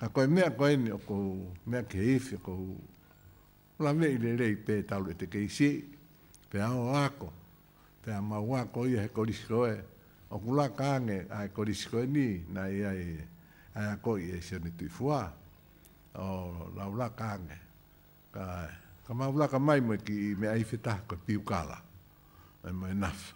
Ka koe mea koe ni o ko mea ke ifi ko la me i le rei pe tau le te keisi pe ao ako pe a mau ako ia he koriskoe o kula kange ai koriskoe ni na ia ai ako i e sione tui fua o laula kange ka maula ka mai mo ki me ai feta ko piukala ai mo enough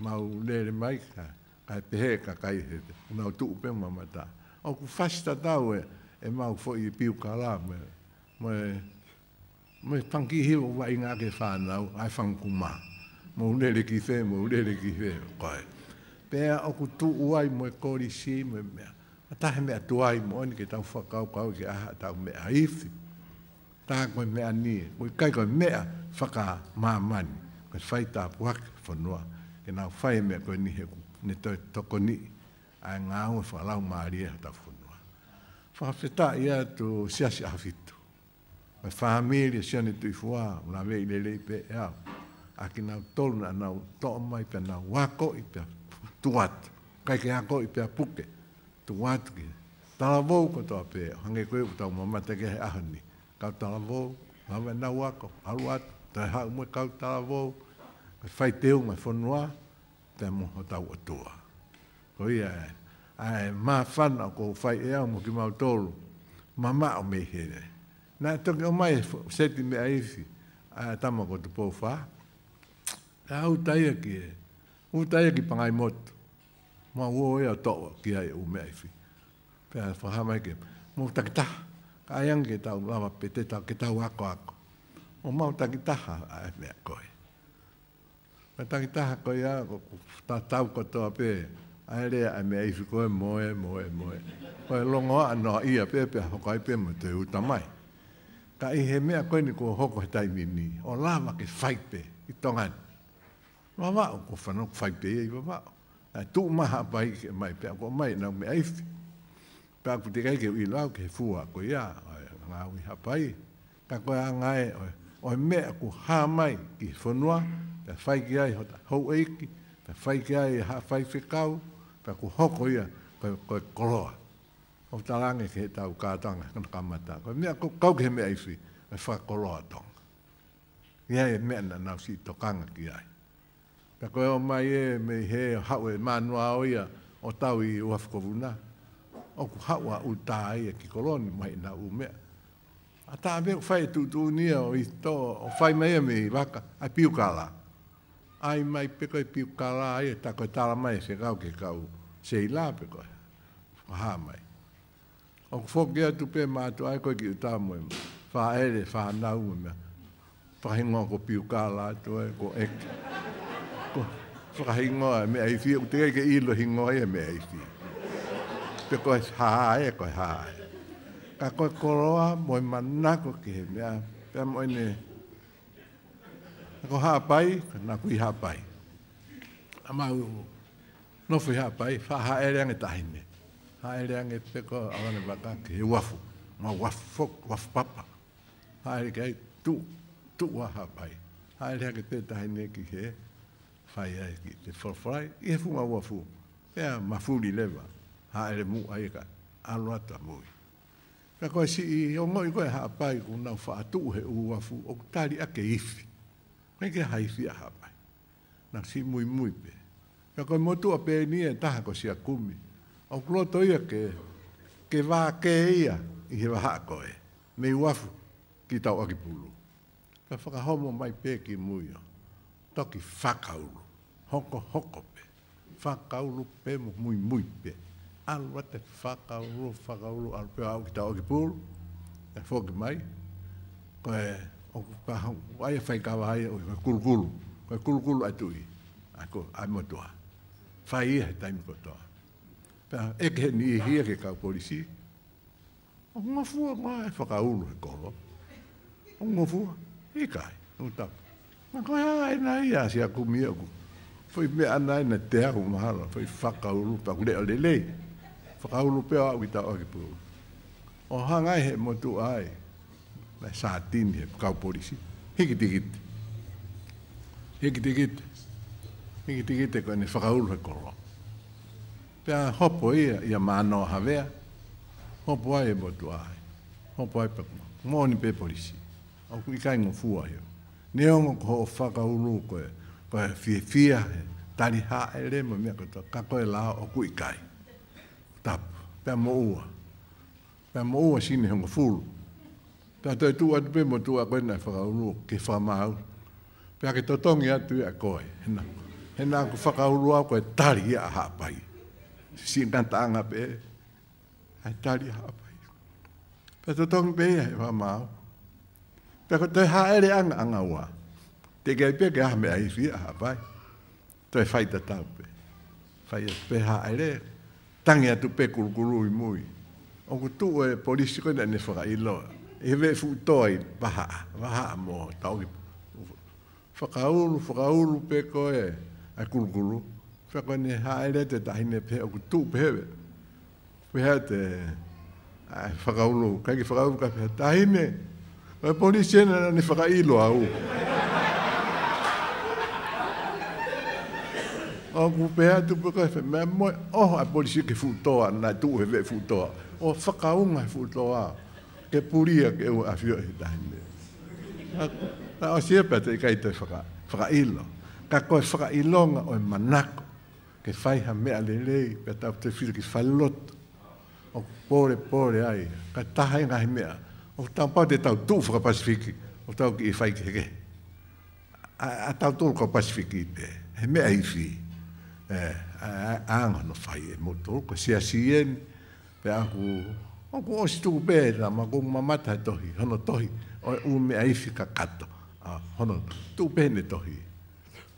mau lere mai ka pehe ka kai he na tu pe mamata o ku fasta tau e mau fo i piukala me panki hi o wa inga ke fa na ai fang kuma mo lere ki fe kai pe o ku tu uai mo ko ri si me ta he me tuai mo ni ke tau fa kau ke a tau me aifi ta ko me ani ko kai ko me faka mamani ko fai ta puak fonua ke na fai me ko ni he ne to ko ni a nga o fa la maria ta fonua fa feta ia to sia afitu me família sione tu fua na ve le pe ya akina tol na to mai pe na wako i pe tuat kai ke ako i pe puke tuat ke talavo ko to pe hange ko to mama te ke ahani ka talavo na na wako aluat ta ha mo ka talavo fai teu mai fonua te mo ta tua ko ia ai ma fan ko fai e mo ki mau tolu mama o me here na to ke mai seti me aifi a tama ko te po fa a utai ki pangai mot ma wo ia to ki ai u me aifi pe fa ha mai ke mo takta ka yang ke tau lava pete ta ke tau ako o mau takta a me ko ka takta ko ia ko ta tau ko to pe ai le a me aifi ko moe ko longo ano ia pe ho kai pe mo te utamai ka i he mea koe ni ko hoko he taimini, o lava ke whaipe i tongan. Wawao, ko whanau whaipe e i wawao. Tu maha pai ke mai pia, ko mai nau me aifi. Pea ku te kai ke ui lau ke fua ko ia, ngā ui hapai. Ka koe a ngai, o mea ku ha mai ki whanua, pea whai ki ai hou eiki, pea whai ki ai ha whai whikau, pea ku hoko ia, koe koloa. O talange ke tau kātanga, kana kamata. Ko mea kau ke mea iwi, e whakoloa tonga. Ia e mea na nau si tokanga ki ai. Ka koe o mai e me he hau e manua o ia, o tau i uafkovuna. O ku hau a uta ai e ki koloni mai na u mea. A tā mea ku whai tutu nia o i tō, o whai mai e me i waka, ai piukala. Ai mai peko i piukala ai e tā koe tala mai se kau ke kau se i lā peko. Ha mai. O whoki atu pe mātu ai koe ki uta moe mo. Wha ere, wha nau me. Whahingoa ko piukala atu e, ko eke. Ko whahingoa me aifi, u te ke ilo hingoa e me aifi. Pe koe hae, koe hae. Ka koe koroa moe manako ki he mea. Pea moe ne. Ko hapai, na kui hapai. Amau, no fui hapai, wha haere ange tahine. Haere ange peko awane waka ki he wafu. Ma wafu fok, wafu papa. Haere kai tu waha pai. Haere ange pe tahine ki he whai ai ki te whawhai. I he funga wafu. Pea mafuri lewa. Haere mu aika. Aluata mui. Pea koe si i ongoi koe hapai ku nau whaatu he u wafu. O tari ake ifi. Koe ke haifi a hapai. Nang si mui pe. Pea koe motu a pe ni e taha ko si a kumi. O kloto ia ke wā ke ia i he waha koe. Me uafu ki tau aki pulu. Ka whakahomo mai pe ki muio. Toki whakaulu. Hoko pe. Whakaulu pe mo mui pe. Alua te whakaulu alu pe au ki tau aki pulu. E whoki mai. Koe o pahau. Aia whaikawa hai o kulukulu. Koe kulukulu atui. Ako ai motua. Whai ia he taimi kotoa. Pea eke ni hia ke kau polisi. O ngofua ngā e whakaulu he kolo. O ngofua, e kai, o tau. Nā koe hā e nā ia si a kumia ku. Foi mea ana e na te aku mahalo, foi whakaulu, pa ku leo lelei. Whakaulu peo au i tau aki pūru. O hangai he motu ai, na sā tini he kau polisi. Hiki tikiti. Hiki tikiti koe ne whakaulu he kolo. Pea hopo ia mano havea, Hopo ai e motu ai. Hopo ai pa mo ni pe polisi. O ku kai ngo fua yo. Ne ongo ko whaka uru koe fia tari ha e le mo mea koto ka koe la o ku kai. Tap. Pea mo ua. Pea mo ua sine hongo fulu. Pea toi tu atu pe mo tu a koe nai whaka uru ke whamau. Pea ke totongi atu e a koe. Hena ku whaka uru au koe tari a hapai. Si nganta anga pe. Ai tari a hapai. Pea totongi pe e whamau. Pea ko toi haere anga ua. Te kei pe ke ahme ai fia hapai. Toi whaita tau pe. Whai pe haere. Tangi atu pe kurukuru i mui. O ku tu e polisi koe ne whaka iloa. E ve fu toi waha mo tau ki. Whakauru pe koe ai kurukuru. Whaka ne haere te tahine pe o ku tu pe hewe. Pea te whakauru. Kai ki whakauru ka pe tahine. O polisi ena ne whaka iloa u. O ku pea tu pe koe me moe. O a polisi ke futoa na tu he ve futoa. O whakaunga futoa. Ke puria ke u a fio he tahine. O siapa te kai te whakailo. Ka koe whakailonga o e manako. Ke whaiha mea lelei. Pea tau te whira ki whailoto. O pore ai. Ka tahai ngahi mea. O tau pau te tau tu whakapasifiki. O tau ki i whai ke heke. A tau tu ka pasifiki pe. He mea i whi. Anga no whai e moto. Ko sia sien. Pe aku. Oku o si tuku pēra. Ma kong mamata e tohi. Hono tohi. O mea i whi ka kato. Hono tuku pēne tohi.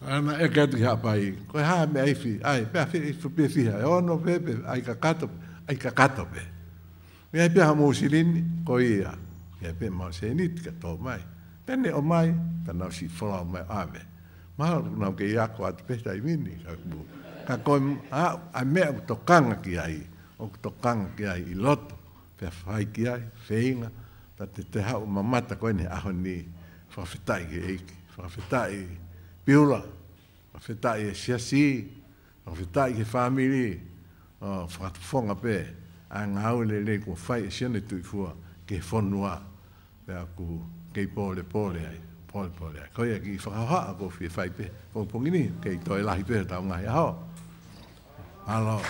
Ana e katu ki hapai. Koe haa mea i whi. Ai, pēa whi i whi whiha. E ono pepe. Ai ka kato. Ai ka kato pe. Mea pēha mō silini. Ko ia. Mea pēha mō se niti ka tō mai. Pene o mai. Tanau si whola o mai ave. Maha nau ke iako atu pēta i mini. Ka koe a mea ku tokanga ki ai. O ku tokanga ki ai i loto. Pea whai ki ai. Wheinga. Ta te hau mamata koe ne aho ni. Whawhetai ki eiki. Whawhetai Beulah. Whawhetai e siasi. Whawhetai ki whamiri. Whakatufonga pe. A ngau le kua whai e siane tui fua. Ke whonua. Pea ku kei pole ai. Pole ai. Koe ki whakahaa ko whi whai pe. Pongini. Kei toi lahi pe tau ngai aho. Alo.